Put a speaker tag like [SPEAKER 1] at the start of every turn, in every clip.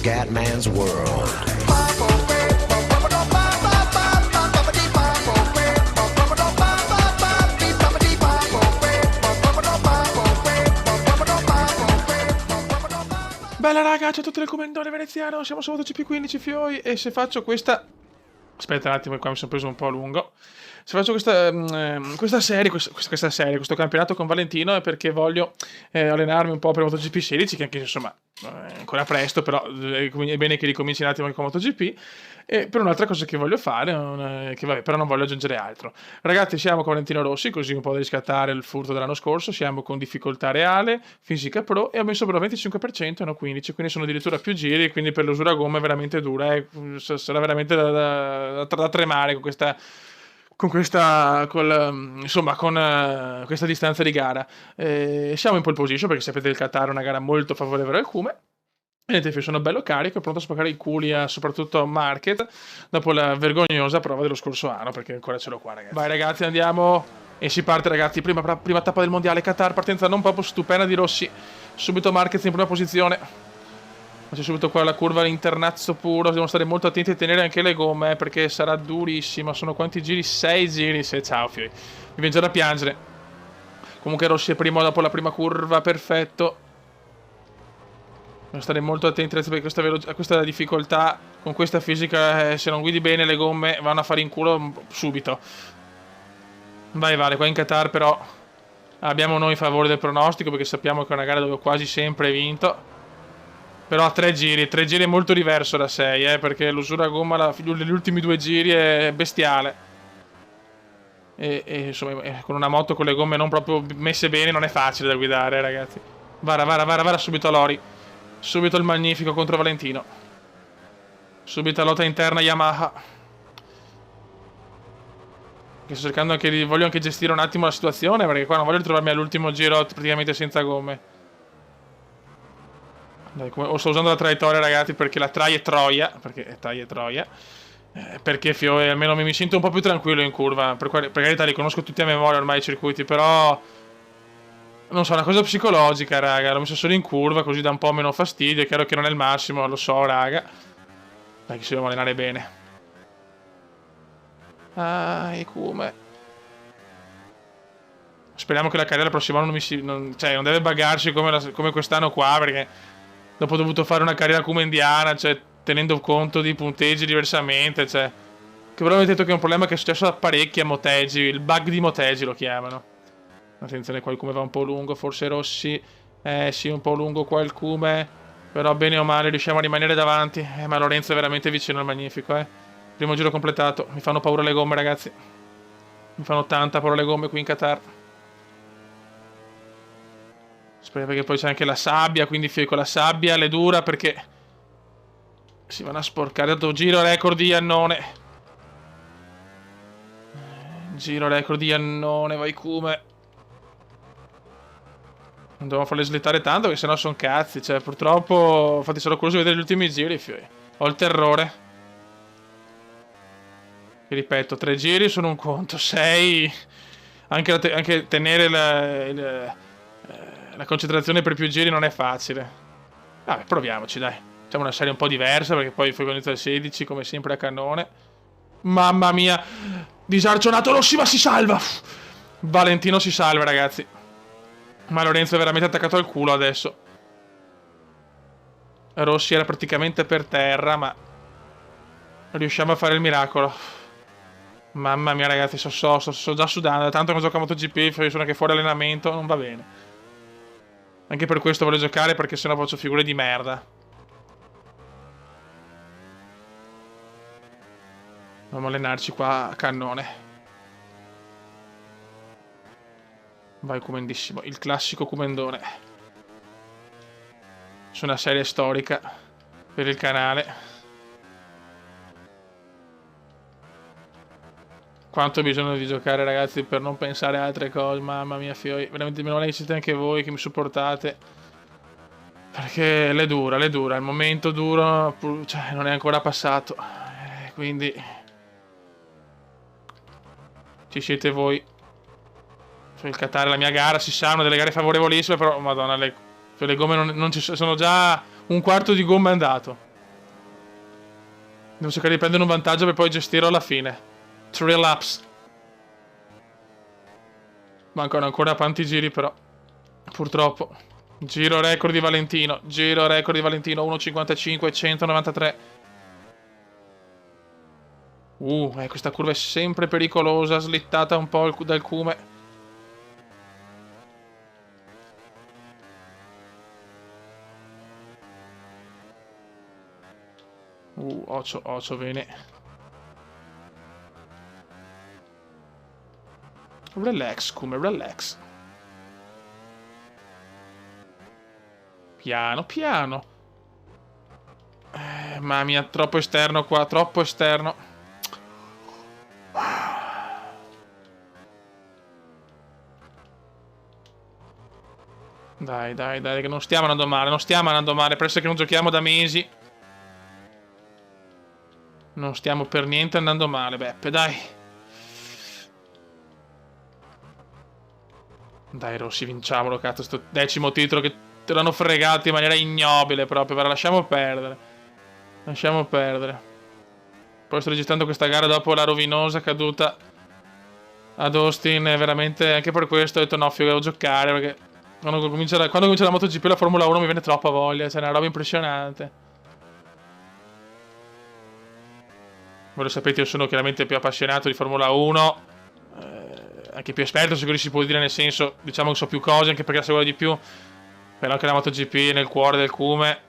[SPEAKER 1] Scatman's World.
[SPEAKER 2] Bella raga, ciao a tutti del Comendone Veneziano, siamo su MotoGP 15 Fioi e se faccio questa... Aspetta un attimo, qua mi sono preso un po' a lungo. Se faccio questa serie, questo campionato con Valentino è perché voglio allenarmi un po' per MotoGP 16, che anche insomma è ancora presto, però è bene che ricominci un attimo anche con MotoGP. E per un'altra cosa che voglio fare, che vabbè, però non voglio aggiungere altro. Ragazzi, siamo con Valentino Rossi, così un po' da riscattare il furto dell'anno scorso, siamo con difficoltà reale, fisica pro, e ho messo però il 25% e non 15%, quindi sono addirittura più giri, quindi per l'usura gomma è veramente dura, sarà veramente da tremare con questa questa distanza di gara. Siamo in pole position perché sapete il Qatar è una gara molto favorevole al Cume. Niente, sono bello carico, pronto a spaccare i culi soprattutto a Market dopo la vergognosa prova dello scorso anno, perché ancora ce l'ho qua, ragazzi. Vai ragazzi, andiamo e si parte, ragazzi. Prima tappa del mondiale Qatar, partenza non proprio stupenda di Rossi, subito Marquez in prima posizione. C'è subito qua la curva internazzo puro, devono stare molto attenti a tenere anche le gomme, perché sarà durissima. Sono quanti giri? 6 giri, ciao fioi. Mi viene già da piangere. Comunque Rossi è primo dopo la prima curva, perfetto. Devono stare molto attenti a questa difficoltà. Con questa fisica, se non guidi bene le gomme vanno a fare in culo subito. Vai, vale, qua in Qatar però abbiamo noi favore del pronostico, perché sappiamo che è una gara dove ho quasi sempre vinto. Però a 3 giri è molto diverso da 6, perché l'usura gomma negli ultimi 2 giri è bestiale. E insomma, con una moto con le gomme non proprio messe bene non è facile da guidare, ragazzi. Vara subito a Lori. Subito il magnifico contro Valentino. Subito la lotta interna Yamaha. Che sto cercando anche voglio anche gestire un attimo la situazione, perché qua non voglio ritrovarmi all'ultimo giro praticamente senza gomme. Dai, sto usando la traiettoria, ragazzi, perché la trai è Troia. Perché almeno mi sento un po' più tranquillo in curva. Per carità, li conosco tutti a memoria ormai i circuiti, però non so, è una cosa psicologica, raga. L'ho messo solo in curva, così dà un po' meno fastidio. È chiaro che non è il massimo, lo so, raga. Dai, che si devo allenare bene. E come? Speriamo che la carriera prossima anno non deve buggarsi come quest'anno qua, perché dopo ho dovuto fare una carriera comendiana, tenendo conto di punteggi diversamente, che però avete detto che è un problema che è successo a parecchi a Motegi, il bug di Motegi lo chiamano. Attenzione, qua il Cume va un po' lungo, forse Rossi, sì, un po' lungo qua il Cume, però bene o male riusciamo a rimanere davanti, ma Lorenzo è veramente vicino al magnifico, Primo giro completato, mi fanno paura le gomme, ragazzi, mi fanno tanta paura le gomme qui in Qatar. Spero, perché poi c'è anche la sabbia, quindi con la sabbia le dura, perché si vanno a sporcare. Dato giro record di Iannone. Giro record di Iannone, vai Cume. Non devo farle slittare tanto, perché sennò sono cazzi. Purtroppo, infatti sono curioso di vedere gli ultimi giri, fioi. Ho il terrore. Vi ripeto, 3 giri sono un conto, 6. Anche tenere la concentrazione per più giri non è facile. Vabbè, proviamoci, dai. Facciamo una serie un po' diversa, perché poi inizia il 16, come sempre a cannone. Mamma mia. Disarcionato Rossi, ma si salva. Valentino si salva, ragazzi. Ma Lorenzo è veramente attaccato al culo adesso. Rossi era praticamente per terra, ma riusciamo a fare il miracolo. Mamma mia, ragazzi, sto già sudando. Tanto non gioco a MotoGP, sono anche fuori allenamento, non va bene. Anche per questo voglio giocare, perché sennò faccio figure di merda. Dobbiamo allenarci qua a cannone. Vai Cumendissimo, il classico Cumendone. Su una serie storica per il canale. Quanto ho bisogno di giocare, ragazzi, per non pensare a altre cose. Mamma mia, fioi. Veramente meno male che siete anche voi, che mi supportate. Perché l'è dura. Il momento duro, non è ancora passato. Quindi ci siete voi. Il Qatar è la mia gara, si sa, una delle gare favorevolissime, però madonna, le gomme non ci sono, già un quarto di gomme è andato. Devo cercare di prendere un vantaggio per poi gestirlo alla fine. 3 laps. Mancano ancora quanti giri però. Purtroppo. Giro record di Valentino. Giro record di Valentino. 1.55, 193. Questa curva è sempre pericolosa. Slittata un po' dal cume. Occhio, bene. Relax, come relax. Piano, piano. Mamma mia, troppo esterno qua, troppo esterno. Dai, che non stiamo andando male, penso che non giochiamo da mesi. Non stiamo per niente andando male, Beppe, dai. Dai, Rossi, vinciamolo, cazzo, sto 10° titolo che te l'hanno fregato in maniera ignobile proprio, però lasciamo perdere. Lasciamo perdere. Poi sto registrando questa gara dopo la rovinosa caduta ad Austin, e veramente anche per questo ho detto no, figo, devo giocare, perché quando comincia la MotoGP e la Formula 1 mi viene troppa voglia, cioè è una roba impressionante. Voi lo sapete, io sono chiaramente più appassionato di Formula 1, anche più esperto, se così si può dire, nel senso, diciamo che so più cose, anche perché la seguo di più, però anche la MotoGP è nel cuore del cume.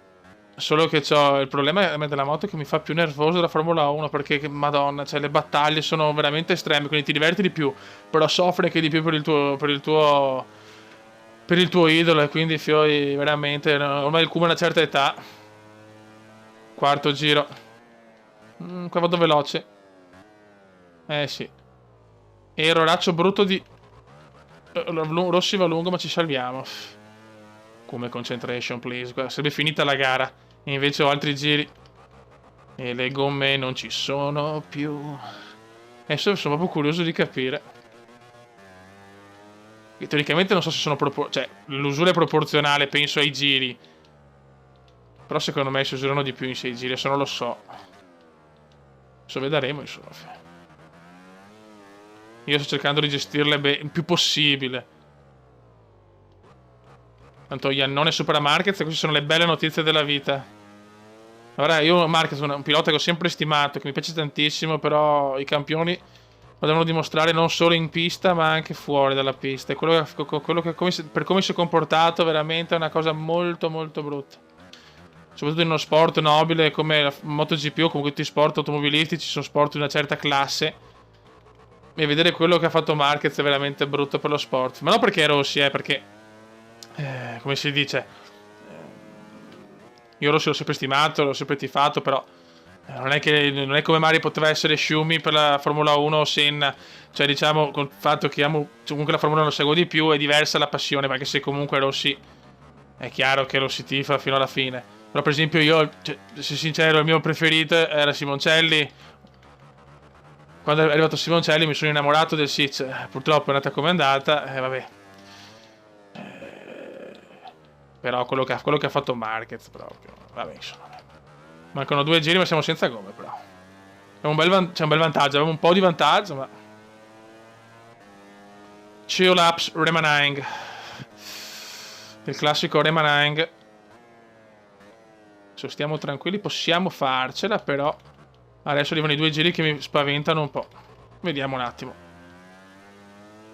[SPEAKER 2] Solo che il problema della moto è che mi fa più nervoso della Formula 1, perché, madonna, cioè, le battaglie sono veramente estreme, quindi ti diverti di più, però soffri anche di più per il tuo idolo, e quindi fioi, veramente, ormai il cume ha una certa età. Quarto giro. Qua vado veloce. Sì. Erroraccio brutto di... Rossi va lungo, ma ci salviamo. Come concentration, please. Sarebbe finita la gara. E invece ho altri giri. E le gomme non ci sono più. Adesso sono proprio curioso di capire. E teoricamente non so se sono cioè, l'usura è proporzionale, penso, ai giri. Però secondo me si usurano di più in 6 giri, adesso non lo so. Adesso vedremo, insomma. Io sto cercando di gestirle il più possibile. Tanto Iannone supera Marquez, e queste sono le belle notizie della vita. Ora, io Marquez sono un pilota che ho sempre stimato, che mi piace tantissimo, però i campioni lo devono dimostrare non solo in pista, ma anche fuori dalla pista. E per come si è comportato, veramente è una cosa molto molto brutta. Soprattutto in uno sport nobile come la MotoGP, o comunque tutti i sport automobilistici, sono sport di una certa classe. E vedere quello che ha fatto Marquez è veramente brutto per lo sport. Ma non perché è Rossi, perché... come si dice... io Rossi l'ho sempre stimato, l'ho sempre tifato, però... non è come Mario poteva essere Schumi per la Formula 1 o Senna. Cioè, diciamo, col fatto che comunque la Formula 1 lo seguo di più, è diversa la passione, perché se comunque Rossi... è chiaro che lo si tifa fino alla fine. Però per esempio io, cioè, se sincero, il mio preferito era Simoncelli. Quando è arrivato Simoncelli mi sono innamorato del Sitz. Purtroppo è andata come è andata, vabbè. Però quello che ha fatto Marquez proprio, vabbè, insomma. Mancano 2 giri, ma siamo senza gomme, però. C'è un bel vantaggio, avevamo un po' di vantaggio, ma... 2 laps remaining. Il classico remaining. Se stiamo tranquilli possiamo farcela, però... adesso arrivano i 2 giri che mi spaventano un po'. Vediamo un attimo.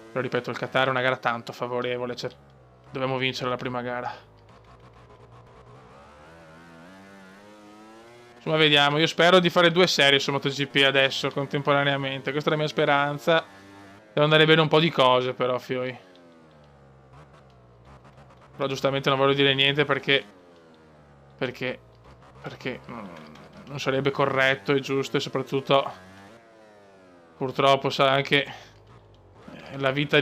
[SPEAKER 2] Però ripeto, il Qatar è una gara tanto favorevole, cioè dobbiamo vincere la prima gara. Insomma, vediamo. Io spero di fare 2 serie su MotoGP adesso, contemporaneamente. Questa è la mia speranza. Devo andare bene un po' di cose, però, fioi. Però giustamente non voglio dire niente perché non sarebbe corretto e giusto, e soprattutto purtroppo sa anche la vita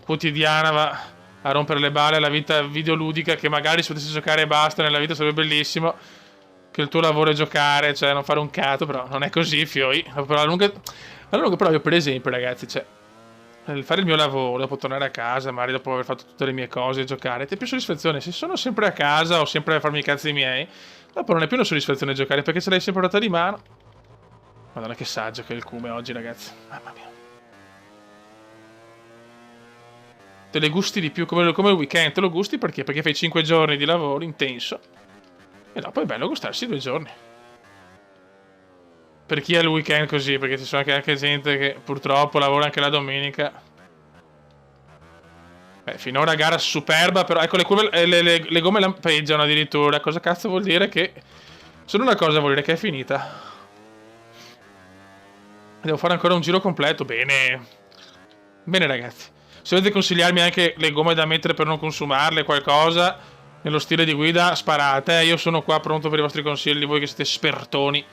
[SPEAKER 2] quotidiana va a rompere le balle, la vita videoludica, che magari se potessi giocare e basta nella vita sarebbe bellissimo, che il tuo lavoro è giocare, cioè non fare un cazzo, però non è così, fioi. Però io per esempio, ragazzi, cioè fare il mio lavoro, dopo tornare a casa, magari dopo aver fatto tutte le mie cose e giocare, ti è più soddisfazione. Se sono sempre a casa o sempre a farmi i cazzi miei, dopo non è più una soddisfazione giocare, perché ce l'hai sempre portata di mano. Madonna che saggio che è il Cume oggi, ragazzi. Mamma mia. Te le gusti di più come il weekend. Te lo gusti perché? Perché fai 5 giorni di lavoro intenso. E dopo è bello gustarsi 2 giorni. Per chi ha il weekend così, perché ci sono anche gente che purtroppo lavora anche la domenica. Finora gara superba, però ecco le gomme lampeggiano addirittura. Cosa cazzo vuol dire? Che solo una cosa vuol dire che è finita. Devo fare ancora un giro completo. Bene. Bene ragazzi. Se volete consigliarmi anche le gomme da mettere per non consumarle, qualcosa nello stile di guida, sparate. Io sono qua pronto per i vostri consigli, voi che siete espertoni.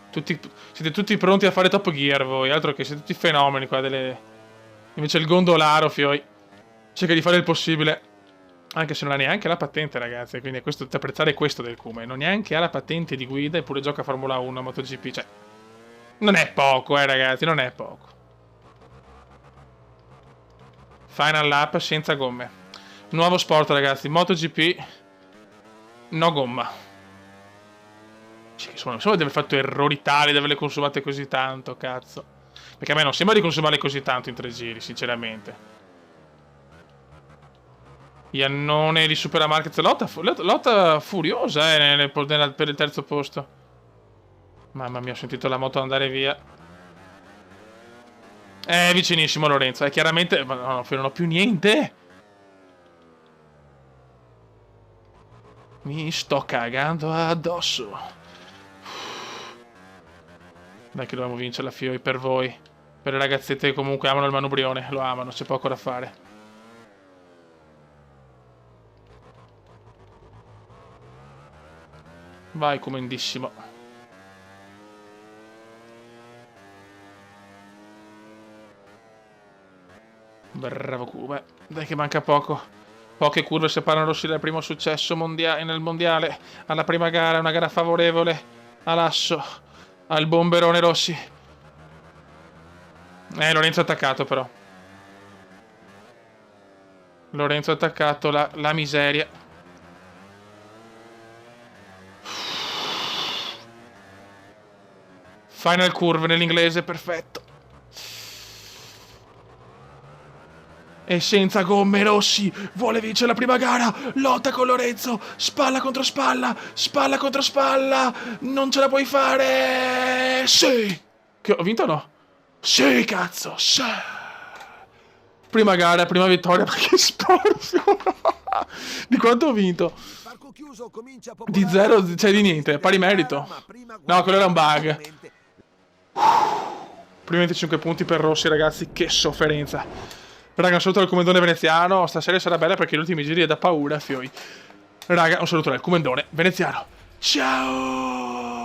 [SPEAKER 2] Siete tutti pronti a fare Top Gear voi, altro che siete tutti fenomeni qua delle... Invece il gondolaro, fioi, cerca di fare il possibile. Anche se non ha neanche la patente, ragazzi. Quindi è questo, da apprezzare questo del Cume. Non neanche ha la patente di guida, eppure gioca a Formula 1, a MotoGP. Cioè, non è poco, ragazzi, non è poco. Final lap senza gomme. Nuovo sport, ragazzi. MotoGP, no gomma. Insomma, di aver fatto errori tali, di averle consumate così tanto, cazzo. Perché a me non sembra di consumarle così tanto in 3 giri, sinceramente. Iannone di Supermarket. Lotta furiosa, per il terzo posto. Mamma mia, ho sentito la moto andare via. Vicinissimo Lorenzo. Chiaramente... Ma no, non ho più niente. Mi sto cagando addosso. Dai che dobbiamo vincerla, fioi, per voi. Per le ragazzette che comunque amano il manubrione. Lo amano, c'è poco da fare. Vai, comendissimo. Bravo Cume. Dai che manca poco. Poche curve separano Rossi dal primo successo nel mondiale. Alla prima gara, una gara favorevole all'asso. Al bomberone Rossi. Lorenzo è attaccato però. Lorenzo è attaccato, la miseria. Final curve nell'inglese, perfetto. E senza gomme Rossi vuole vincere la prima gara. Lotta con Lorenzo. Spalla contro spalla. Spalla contro spalla. Non ce la puoi fare. Sì. Che ho vinto o no? Sì, cazzo. Sì. Prima gara, prima vittoria. Ma che sport. Di quanto ho vinto? Di 0, cioè di niente. Pari merito. No, quello era un bug. Primi 25 punti per Rossi, ragazzi. Che sofferenza. Raga, un saluto dal Comendone veneziano. Stasera sarà bella perché gli ultimi giri è da paura, fioi. Raga, un saluto dal Comendone veneziano. Ciao!